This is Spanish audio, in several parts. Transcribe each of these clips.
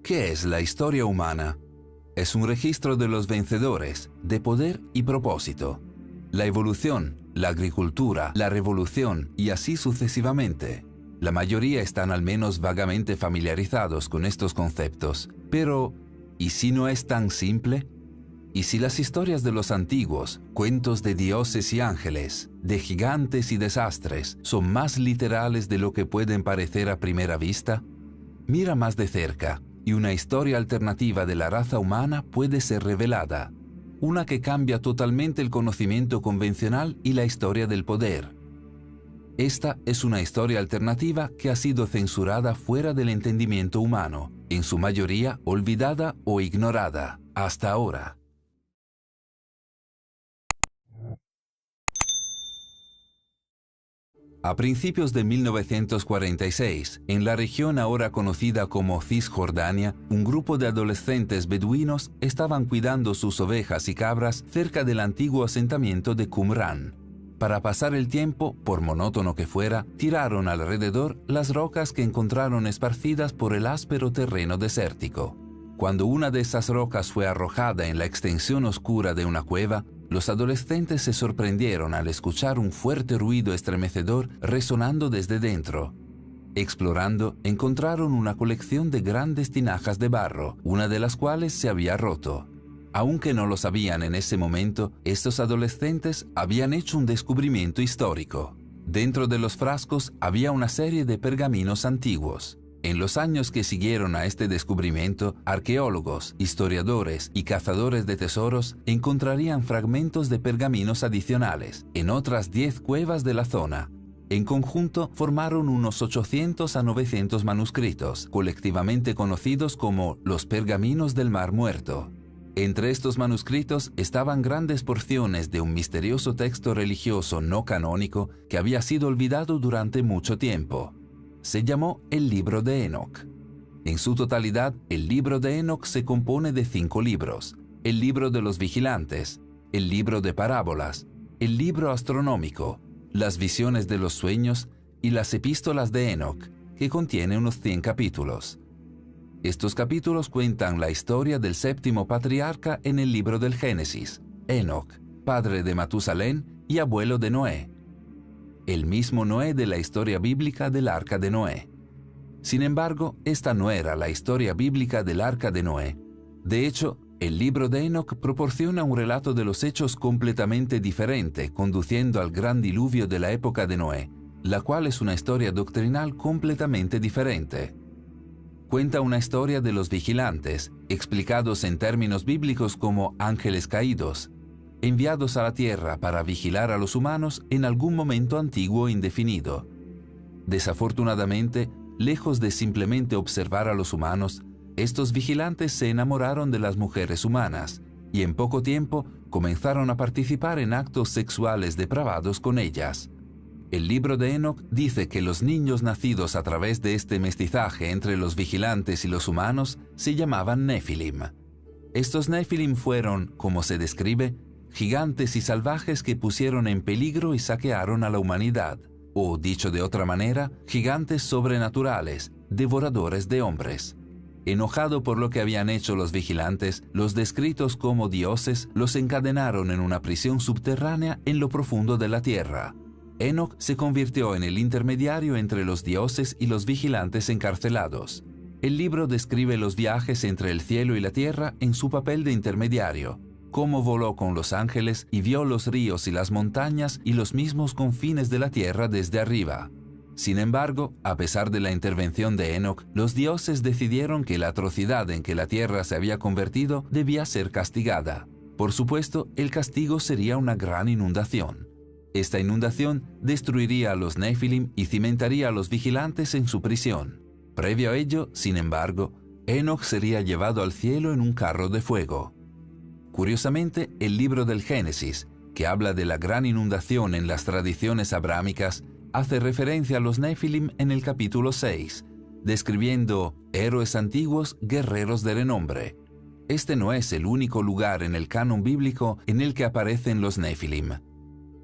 ¿Qué es la historia humana? Es un registro de los vencedores, de poder y propósito. La evolución, la agricultura, la revolución y así sucesivamente. La mayoría están al menos vagamente familiarizados con estos conceptos. Pero, ¿y si no es tan simple? ¿Y si las historias de los antiguos, cuentos de dioses y ángeles, de gigantes y desastres, son más literales de lo que pueden parecer a primera vista? Mira más de cerca, y una historia alternativa de la raza humana puede ser revelada. Una que cambia totalmente el conocimiento convencional y la historia del poder. Esta es una historia alternativa que ha sido censurada fuera del entendimiento humano, en su mayoría olvidada o ignorada, hasta ahora. A principios de 1946, en la región ahora conocida como Cisjordania, un grupo de adolescentes beduinos estaban cuidando sus ovejas y cabras cerca del antiguo asentamiento de Qumran. Para pasar el tiempo, por monótono que fuera, tiraron alrededor las rocas que encontraron esparcidas por el áspero terreno desértico. Cuando una de esas rocas fue arrojada en la extensión oscura de una cueva, los adolescentes se sorprendieron al escuchar un fuerte ruido estremecedor resonando desde dentro. Explorando, encontraron una colección de grandes tinajas de barro, una de las cuales se había roto. Aunque no lo sabían en ese momento, estos adolescentes habían hecho un descubrimiento histórico. Dentro de los frascos había una serie de pergaminos antiguos. En los años que siguieron a este descubrimiento, arqueólogos, historiadores y cazadores de tesoros encontrarían fragmentos de pergaminos adicionales en otras 10 cuevas de la zona. En conjunto formaron unos 800 a 900 manuscritos, colectivamente conocidos como los pergaminos del Mar Muerto. Entre estos manuscritos estaban grandes porciones de un misterioso texto religioso no canónico que había sido olvidado durante mucho tiempo. Se llamó el Libro de Enoc. En su totalidad, el Libro de Enoc se compone de 5 libros: el Libro de los Vigilantes, el Libro de Parábolas, el Libro Astronómico, las Visiones de los Sueños y las Epístolas de Enoc, que contiene unos 100 capítulos. Estos capítulos cuentan la historia del 7º patriarca en el libro del Génesis, Enoc, padre de Matusalén y abuelo de Noé. El mismo Noé de la historia bíblica del Arca de Noé. Sin embargo, esta no era la historia bíblica del Arca de Noé. De hecho, el libro de Enoc proporciona un relato de los hechos completamente diferente, conduciendo al gran diluvio de la época de Noé, la cual es una historia doctrinal completamente diferente. Cuenta una historia de los vigilantes, explicados en términos bíblicos como ángeles caídos, enviados a la tierra para vigilar a los humanos en algún momento antiguo e indefinido. Desafortunadamente, lejos de simplemente observar a los humanos, estos vigilantes se enamoraron de las mujeres humanas y en poco tiempo comenzaron a participar en actos sexuales depravados con ellas. El libro de Enoc dice que los niños nacidos a través de este mestizaje entre los vigilantes y los humanos se llamaban Nefilim. Estos Nefilim fueron, como se describe, gigantes y salvajes que pusieron en peligro y saquearon a la humanidad, o, dicho de otra manera, gigantes sobrenaturales, devoradores de hombres. Enojado por lo que habían hecho los vigilantes, los descritos como dioses los encadenaron en una prisión subterránea en lo profundo de la tierra. Enoc se convirtió en el intermediario entre los dioses y los vigilantes encarcelados. El libro describe los viajes entre el cielo y la tierra en su papel de intermediario, cómo voló con los ángeles y vio los ríos y las montañas y los mismos confines de la tierra desde arriba. Sin embargo, a pesar de la intervención de Enoc, los dioses decidieron que la atrocidad en que la tierra se había convertido debía ser castigada. Por supuesto, el castigo sería una gran inundación. Esta inundación destruiría a los Nefilim y cimentaría a los vigilantes en su prisión. Previo a ello, sin embargo, Enoc sería llevado al cielo en un carro de fuego. Curiosamente, el libro del Génesis, que habla de la gran inundación en las tradiciones abrámicas, hace referencia a los Nefilim en el capítulo 6, describiendo héroes antiguos, guerreros de renombre. Este no es el único lugar en el canon bíblico en el que aparecen los Nefilim.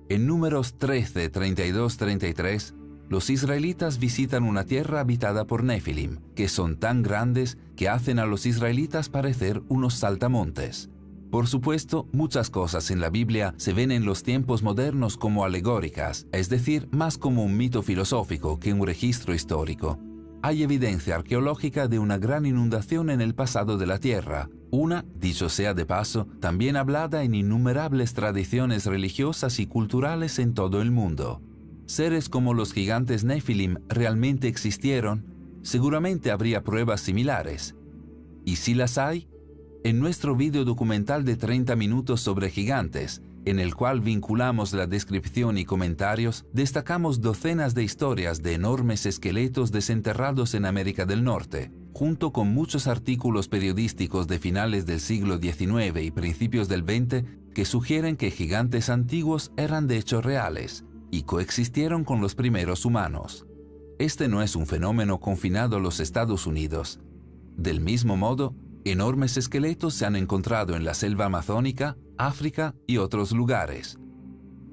En Números 13, 32, 33, los israelitas visitan una tierra habitada por Nefilim, que son tan grandes que hacen a los israelitas parecer unos saltamontes. Por supuesto, muchas cosas en la Biblia se ven en los tiempos modernos como alegóricas, es decir, más como un mito filosófico que un registro histórico. Hay evidencia arqueológica de una gran inundación en el pasado de la Tierra, una, dicho sea de paso, también hablada en innumerables tradiciones religiosas y culturales en todo el mundo. Seres como los gigantes Nefilim realmente existieron, seguramente habría pruebas similares. ¿Y si las hay? En nuestro video documental de 30 minutos sobre gigantes, en el cual vinculamos la descripción y comentarios, destacamos docenas de historias de enormes esqueletos desenterrados en América del Norte, junto con muchos artículos periodísticos de finales del siglo XIX y principios del XX que sugieren que gigantes antiguos eran de hecho reales y coexistieron con los primeros humanos. Este no es un fenómeno confinado a los Estados Unidos. Del mismo modo, enormes esqueletos se han encontrado en la selva amazónica, África y otros lugares.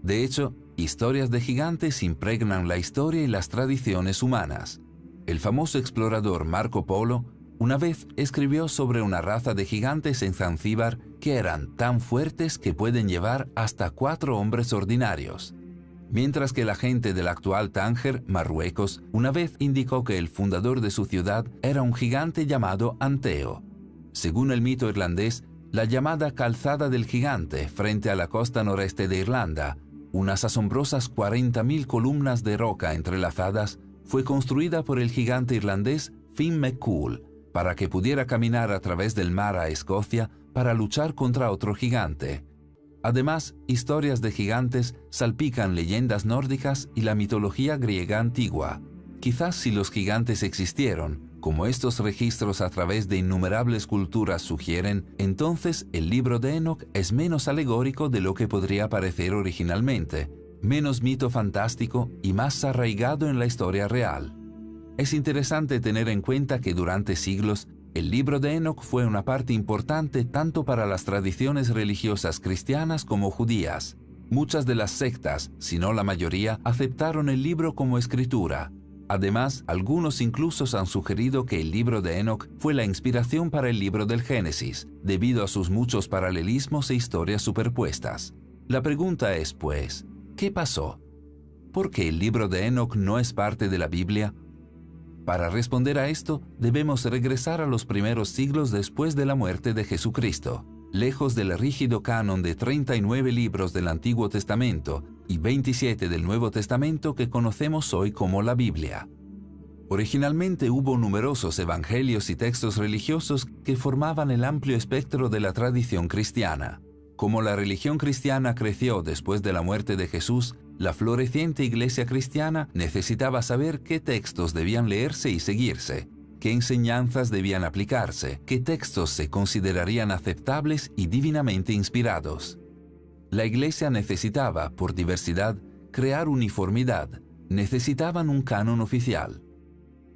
De hecho, historias de gigantes impregnan la historia y las tradiciones humanas. El famoso explorador Marco Polo una vez escribió sobre una raza de gigantes en Zanzíbar que eran tan fuertes que pueden llevar hasta 4 hombres ordinarios. Mientras que la gente del actual Tánger, Marruecos, una vez indicó que el fundador de su ciudad era un gigante llamado Anteo. Según el mito irlandés, la llamada Calzada del Gigante frente a la costa noreste de Irlanda, unas asombrosas 40.000 columnas de roca entrelazadas, fue construida por el gigante irlandés Finn McCool para que pudiera caminar a través del mar a Escocia para luchar contra otro gigante. Además, historias de gigantes salpican leyendas nórdicas y la mitología griega antigua. Quizás si los gigantes existieron, como estos registros a través de innumerables culturas sugieren, entonces el libro de Enoc es menos alegórico de lo que podría parecer originalmente, menos mito fantástico y más arraigado en la historia real. Es interesante tener en cuenta que durante siglos, el libro de Enoc fue una parte importante tanto para las tradiciones religiosas cristianas como judías. Muchas de las sectas, si no la mayoría, aceptaron el libro como escritura. Además, algunos incluso han sugerido que el libro de Enoc fue la inspiración para el libro del Génesis, debido a sus muchos paralelismos e historias superpuestas. La pregunta es, pues, ¿qué pasó? ¿Por qué el libro de Enoc no es parte de la Biblia? Para responder a esto, debemos regresar a los primeros siglos después de la muerte de Jesucristo, lejos del rígido canon de 39 libros del Antiguo Testamento y 27 del Nuevo Testamento que conocemos hoy como la Biblia. Originalmente hubo numerosos evangelios y textos religiosos que formaban el amplio espectro de la tradición cristiana. Como la religión cristiana creció después de la muerte de Jesús, la floreciente iglesia cristiana necesitaba saber qué textos debían leerse y seguirse, qué enseñanzas debían aplicarse, qué textos se considerarían aceptables y divinamente inspirados. La iglesia necesitaba, por diversidad, crear uniformidad, necesitaban un canon oficial.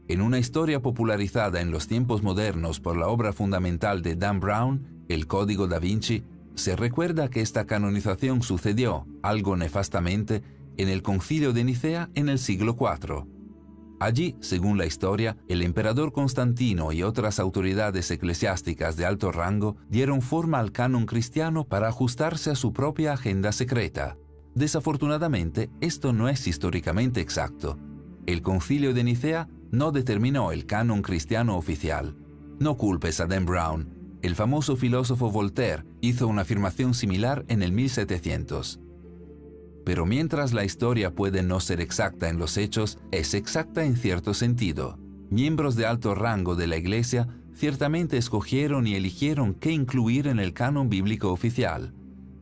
En una historia popularizada en los tiempos modernos por la obra fundamental de Dan Brown, El Código da Vinci, se recuerda que esta canonización sucedió, algo nefastamente, en el Concilio de Nicea en el siglo IV. Allí, según la historia, el emperador Constantino y otras autoridades eclesiásticas de alto rango dieron forma al canon cristiano para ajustarse a su propia agenda secreta. Desafortunadamente, esto no es históricamente exacto. El Concilio de Nicea no determinó el canon cristiano oficial. No culpes a Dan Brown. El famoso filósofo Voltaire hizo una afirmación similar en el 1700. Pero mientras la historia puede no ser exacta en los hechos, es exacta en cierto sentido. Miembros de alto rango de la Iglesia ciertamente escogieron y eligieron qué incluir en el canon bíblico oficial.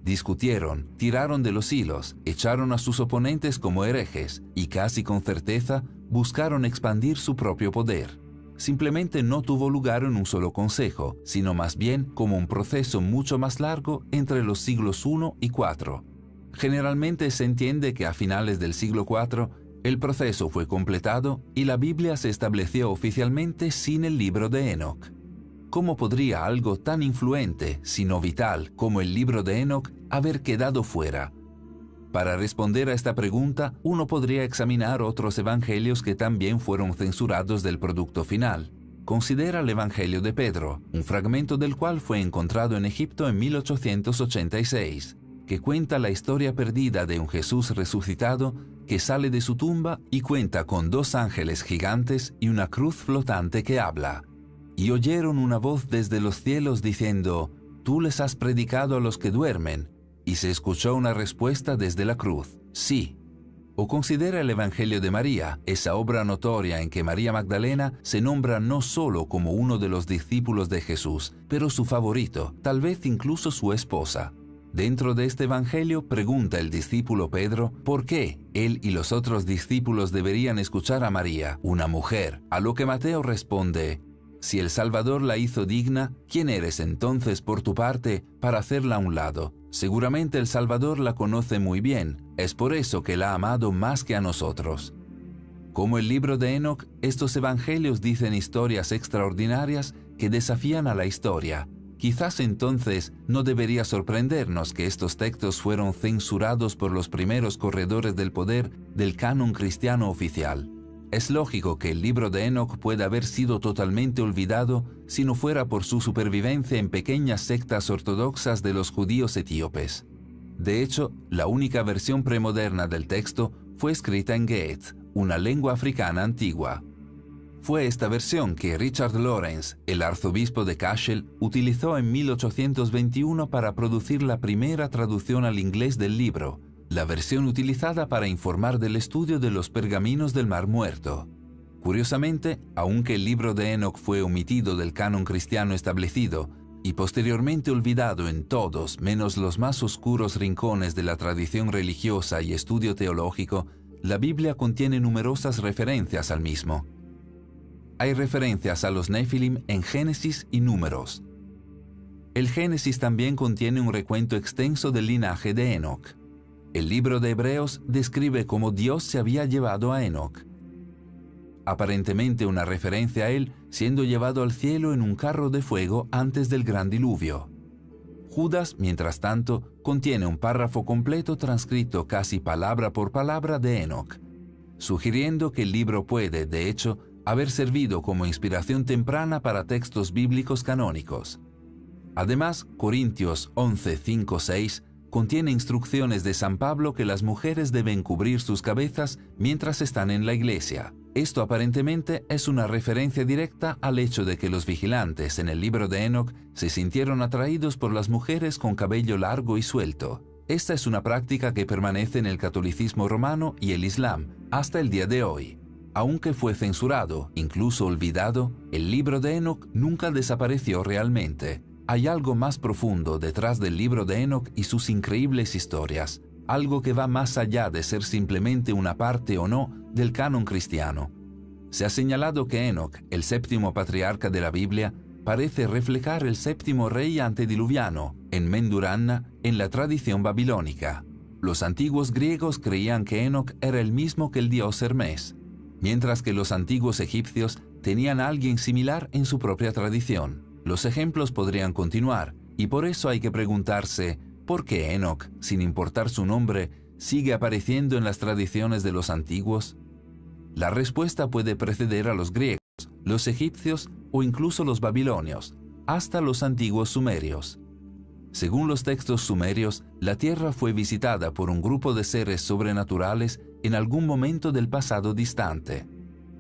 Discutieron, tiraron de los hilos, echaron a sus oponentes como herejes y casi con certeza buscaron expandir su propio poder. Simplemente no tuvo lugar en un solo consejo, sino más bien como un proceso mucho más largo entre los siglos I y IV. Generalmente se entiende que a finales del siglo IV, el proceso fue completado y la Biblia se estableció oficialmente sin el libro de Enoc. ¿Cómo podría algo tan influente, sino vital, como el libro de Enoc haber quedado fuera? Para responder a esta pregunta, uno podría examinar otros evangelios que también fueron censurados del producto final. Considera el Evangelio de Pedro, un fragmento del cual fue encontrado en Egipto en 1886, que cuenta la historia perdida de un Jesús resucitado que sale de su tumba y cuenta con 2 ángeles gigantes y una cruz flotante que habla. Y oyeron una voz desde los cielos diciendo: «Tú les has predicado a los que duermen». Y se escuchó una respuesta desde la cruz: «Sí». O considera el Evangelio de María, esa obra notoria en que María Magdalena se nombra no solo como uno de los discípulos de Jesús, pero su favorito, tal vez incluso su esposa. Dentro de este Evangelio pregunta el discípulo Pedro por qué él y los otros discípulos deberían escuchar a María, una mujer, a lo que Mateo responde: «Si el Salvador la hizo digna, ¿quién eres entonces por tu parte para hacerla a un lado? Seguramente el Salvador la conoce muy bien, es por eso que la ha amado más que a nosotros». Como el libro de Enoc, estos evangelios dicen historias extraordinarias que desafían a la historia. Quizás entonces no debería sorprendernos que estos textos fueron censurados por los primeros corredores del poder del canon cristiano oficial. Es lógico que el libro de Enoc pueda haber sido totalmente olvidado si no fuera por su supervivencia en pequeñas sectas ortodoxas de los judíos etíopes. De hecho, la única versión premoderna del texto fue escrita en Ge'ez, una lengua africana antigua. Fue esta versión que Richard Lawrence, el arzobispo de Cashel, utilizó en 1821 para producir la primera traducción al inglés del libro, la versión utilizada para informar del estudio de los pergaminos del Mar Muerto. Curiosamente, aunque el libro de Enoc fue omitido del canon cristiano establecido y posteriormente olvidado en todos menos los más oscuros rincones de la tradición religiosa y estudio teológico, la Biblia contiene numerosas referencias al mismo. Hay referencias a los Nefilim en Génesis y Números. El Génesis también contiene un recuento extenso del linaje de Enoc. El libro de Hebreos describe cómo Dios se había llevado a Enoc. Aparentemente una referencia a él siendo llevado al cielo en un carro de fuego antes del gran diluvio. Judas, mientras tanto, contiene un párrafo completo transcrito casi palabra por palabra de Enoc, sugiriendo que el libro puede, de hecho, haber servido como inspiración temprana para textos bíblicos canónicos. Además, Corintios 11, 5, 6 contiene instrucciones de San Pablo que las mujeres deben cubrir sus cabezas mientras están en la iglesia. Esto aparentemente es una referencia directa al hecho de que los vigilantes en el libro de Enoc se sintieron atraídos por las mujeres con cabello largo y suelto. Esta es una práctica que permanece en el catolicismo romano y el Islam hasta el día de hoy. Aunque fue censurado, incluso olvidado, el libro de Enoc nunca desapareció realmente. Hay algo más profundo detrás del libro de Enoc y sus increíbles historias, algo que va más allá de ser simplemente una parte o no del canon cristiano. Se ha señalado que Enoc, el séptimo patriarca de la Biblia, parece reflejar el séptimo rey antediluviano, Enmenduranna, en la tradición babilónica. Los antiguos griegos creían que Enoc era el mismo que el dios Hermes, mientras que los antiguos egipcios tenían a alguien similar en su propia tradición. Los ejemplos podrían continuar, y por eso hay que preguntarse, ¿por qué Enoc, sin importar su nombre, sigue apareciendo en las tradiciones de los antiguos? La respuesta puede preceder a los griegos, los egipcios o incluso los babilonios, hasta los antiguos sumerios. Según los textos sumerios, la tierra fue visitada por un grupo de seres sobrenaturales en algún momento del pasado distante.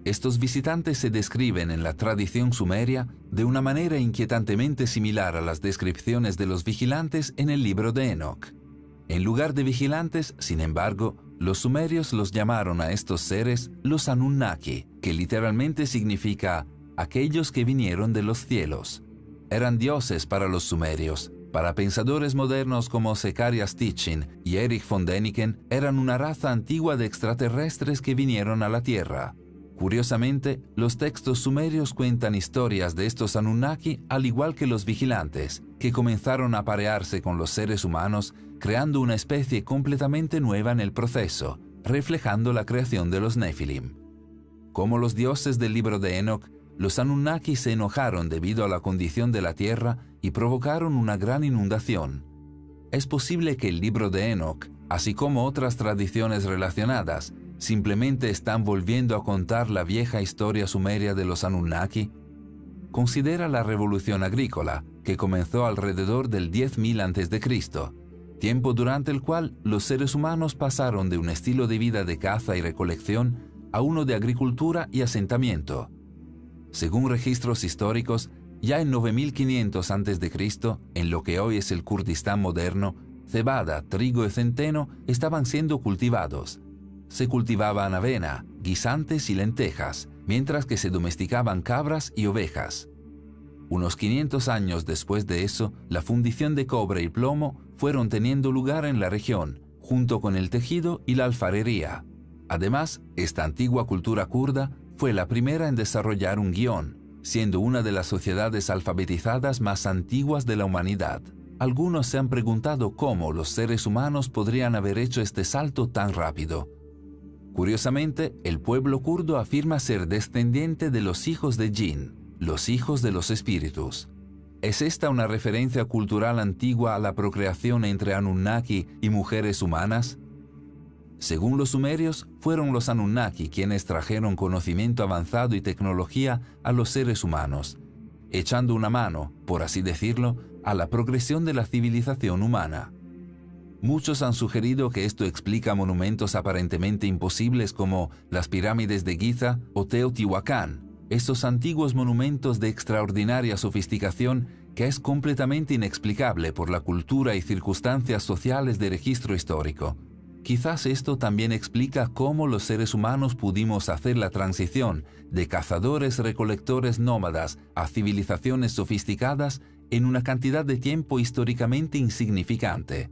Estos visitantes se describen en la tradición sumeria de una manera inquietantemente similar a las descripciones de los vigilantes en el libro de Enoc. En lugar de vigilantes, sin embargo, los sumerios los llamaron a estos seres los Anunnaki, que literalmente significa aquellos que vinieron de los cielos. Eran dioses para los sumerios. Para pensadores modernos como Zechariah Sitchin y Erich von Däniken, eran una raza antigua de extraterrestres que vinieron a la Tierra. Curiosamente, los textos sumerios cuentan historias de estos Anunnaki al igual que los vigilantes, que comenzaron a aparearse con los seres humanos, creando una especie completamente nueva en el proceso, reflejando la creación de los Nefilim. Como los dioses del libro de Enoc, los Anunnaki se enojaron debido a la condición de la tierra y provocaron una gran inundación. Es posible que el libro de Enoc así como otras tradiciones relacionadas, simplemente están volviendo a contar la vieja historia sumeria de los Anunnaki? Considera la revolución agrícola, que comenzó alrededor del 10.000 a.C., tiempo durante el cual los seres humanos pasaron de un estilo de vida de caza y recolección a uno de agricultura y asentamiento. Según registros históricos, ya en 9500 a.C., en lo que hoy es el Kurdistán moderno, cebada, trigo y centeno estaban siendo cultivados. Se cultivaban avena, guisantes y lentejas, mientras que se domesticaban cabras y ovejas. Unos 500 años después de eso, la fundición de cobre y plomo fueron teniendo lugar en la región, junto con el tejido y la alfarería. Además, esta antigua cultura kurda fue la primera en desarrollar un guión, siendo una de las sociedades alfabetizadas más antiguas de la humanidad. Algunos se han preguntado cómo los seres humanos podrían haber hecho este salto tan rápido. Curiosamente, el pueblo kurdo afirma ser descendiente de los hijos de Jin, los hijos de los espíritus. ¿Es esta una referencia cultural antigua a la procreación entre Anunnaki y mujeres humanas? Según los sumerios, fueron los Anunnaki quienes trajeron conocimiento avanzado y tecnología a los seres humanos, echando una mano, por así decirlo, a la progresión de la civilización humana. Muchos han sugerido que esto explica monumentos aparentemente imposibles como las pirámides de Giza o Teotihuacán, estos antiguos monumentos de extraordinaria sofisticación que es completamente inexplicable por la cultura y circunstancias sociales de registro histórico. Quizás esto también explica cómo los seres humanos pudimos hacer la transición de cazadores-recolectores nómadas a civilizaciones sofisticadas en una cantidad de tiempo históricamente insignificante.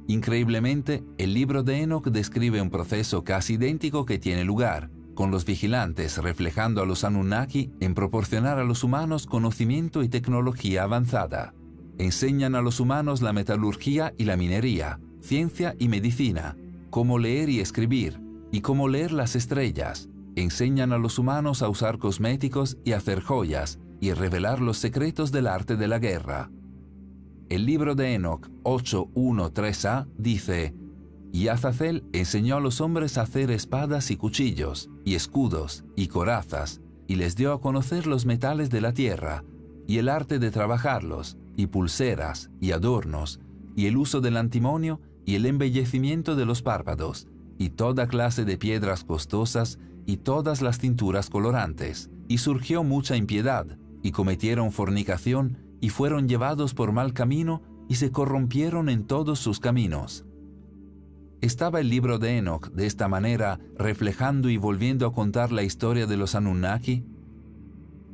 Increíblemente, el libro de Enoch describe un proceso casi idéntico que tiene lugar, con los vigilantes reflejando a los Anunnaki en proporcionar a los humanos conocimiento y tecnología avanzada. Enseñan a los humanos la metalurgia y la minería, ciencia y medicina, cómo leer y escribir, y cómo leer las estrellas. Enseñan a los humanos a usar cosméticos y hacer joyas, y revelar los secretos del arte de la guerra. El libro de Enoch 8.1.3a dice: «Y Azazel enseñó a los hombres a hacer espadas y cuchillos, y escudos, y corazas, y les dio a conocer los metales de la tierra, y el arte de trabajarlos, y pulseras, y adornos, y el uso del antimonio, y el embellecimiento de los párpados, y toda clase de piedras costosas, y todas las tinturas colorantes. Y surgió mucha impiedad, y cometieron fornicación, y fueron llevados por mal camino, y se corrompieron en todos sus caminos». ¿Estaba el libro de Enoch de esta manera reflejando y volviendo a contar la historia de los Anunnaki?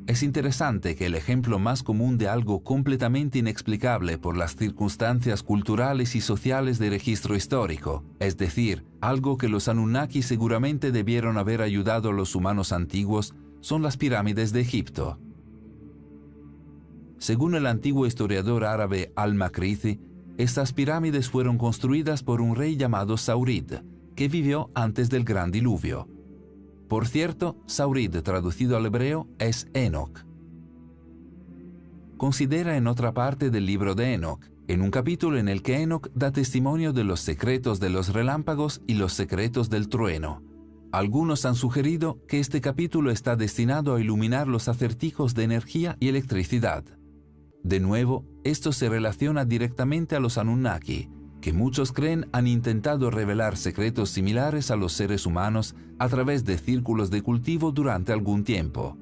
Es interesante que el ejemplo más común de algo completamente inexplicable por las circunstancias culturales y sociales de registro histórico, es decir, algo que los Anunnaki seguramente debieron haber ayudado a los humanos antiguos, son las pirámides de Egipto. Según el antiguo historiador árabe Al-Makrizi, estas pirámides fueron construidas por un rey llamado Saurid, que vivió antes del gran diluvio. Por cierto, Saurid, traducido al hebreo, es Enoch. Considera en otra parte del libro de Enoch, en un capítulo en el que Enoch da testimonio de los secretos de los relámpagos y los secretos del trueno. Algunos han sugerido que este capítulo está destinado a iluminar los acertijos de energía y electricidad. De nuevo, esto se relaciona directamente a los Anunnaki, que muchos creen han intentado revelar secretos similares a los seres humanos a través de círculos de cultivo durante algún tiempo.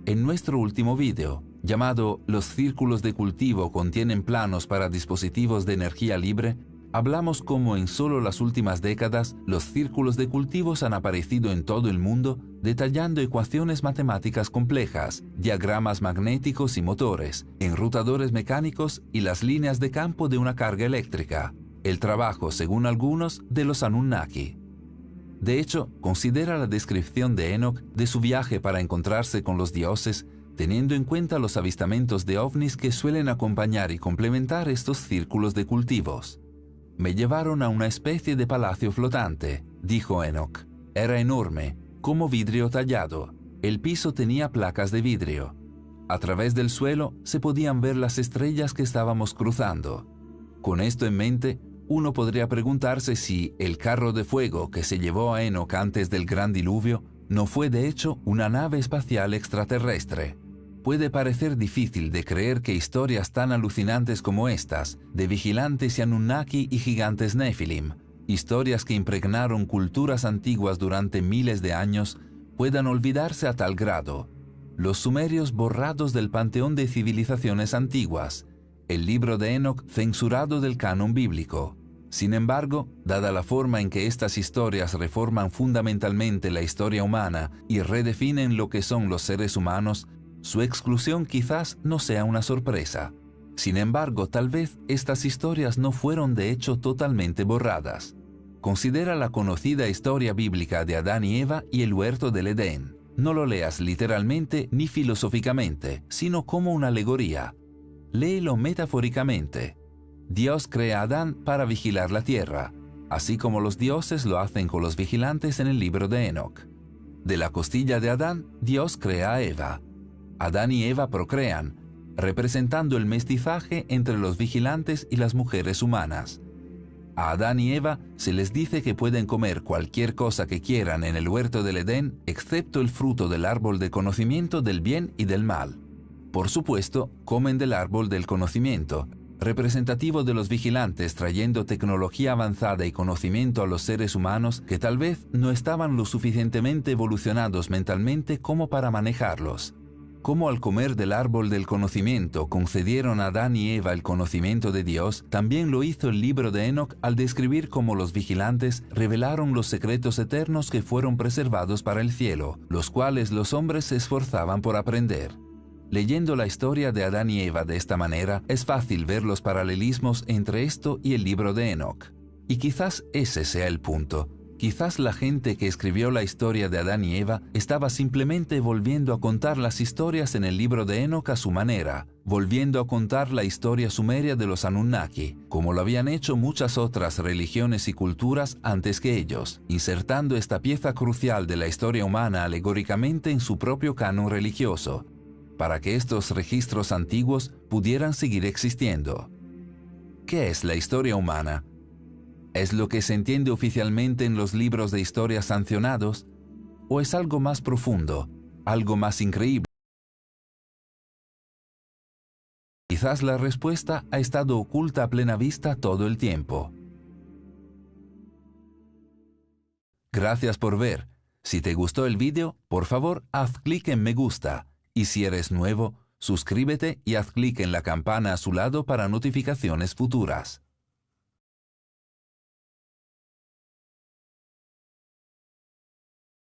En nuestro último vídeo, llamado «Los círculos de cultivo contienen planos para dispositivos de energía libre», hablamos cómo en solo las últimas décadas los círculos de cultivos han aparecido en todo el mundo, detallando ecuaciones matemáticas complejas, diagramas magnéticos y motores, enrutadores mecánicos y las líneas de campo de una carga eléctrica, el trabajo, según algunos, de los Anunnaki. De hecho, considera la descripción de Enoch de su viaje para encontrarse con los dioses, teniendo en cuenta los avistamientos de ovnis que suelen acompañar y complementar estos círculos de cultivos. «Me llevaron a una especie de palacio flotante», dijo Enoch. «Era enorme, como vidrio tallado. El piso tenía placas de vidrio. A través del suelo se podían ver las estrellas que estábamos cruzando. Con esto en mente, Uno podría preguntarse si el carro de fuego que se llevó a Enoc antes del gran diluvio no fue de hecho una nave espacial extraterrestre. Puede parecer difícil de creer que historias tan alucinantes como estas, de vigilantes y Anunnaki y gigantes Nephilim, historias que impregnaron culturas antiguas durante miles de años, puedan olvidarse a tal grado. Los sumerios borrados del panteón de civilizaciones antiguas, el libro de Enoc censurado del canon bíblico. Sin embargo, dada la forma en que estas historias reforman fundamentalmente la historia humana y redefinen lo que son los seres humanos, su exclusión quizás no sea una sorpresa. Sin embargo, tal vez estas historias no fueron de hecho totalmente borradas. Considera la conocida historia bíblica de Adán y Eva y el huerto del Edén. No lo leas literalmente ni filosóficamente, sino como una alegoría. Léelo metafóricamente. Dios crea a Adán para vigilar la tierra, así como los dioses lo hacen con los vigilantes en el libro de Enoc. De la costilla de Adán, Dios crea a Eva. Adán y Eva procrean, representando el mestizaje entre los vigilantes y las mujeres humanas. A Adán y Eva se les dice que pueden comer cualquier cosa que quieran en el huerto del Edén, excepto el fruto del árbol de conocimiento del bien y del mal. Por supuesto, comen del árbol del conocimiento, representativo de los vigilantes trayendo tecnología avanzada y conocimiento a los seres humanos que tal vez no estaban lo suficientemente evolucionados mentalmente como para manejarlos. Como al comer del árbol del conocimiento concedieron a Adán y Eva el conocimiento de Dios, también lo hizo el libro de Enoc al describir cómo los vigilantes revelaron los secretos eternos que fueron preservados para el cielo, los cuales los hombres se esforzaban por aprender. Leyendo la historia de Adán y Eva de esta manera, es fácil ver los paralelismos entre esto y el libro de Enoc. Y quizás ese sea el punto. Quizás la gente que escribió la historia de Adán y Eva estaba simplemente volviendo a contar las historias en el libro de Enoc a su manera, volviendo a contar la historia sumeria de los Anunnaki, como lo habían hecho muchas otras religiones y culturas antes que ellos, insertando esta pieza crucial de la historia humana alegóricamente en su propio canon religioso, para que estos registros antiguos pudieran seguir existiendo. ¿Qué es la historia humana? ¿Es lo que se entiende oficialmente en los libros de historia sancionados? ¿O es algo más profundo, algo más increíble? Quizás la respuesta ha estado oculta a plena vista todo el tiempo. Gracias por ver. Si te gustó el vídeo, por favor, haz clic en me gusta. Y si eres nuevo, suscríbete y haz clic en la campana a su lado para notificaciones futuras.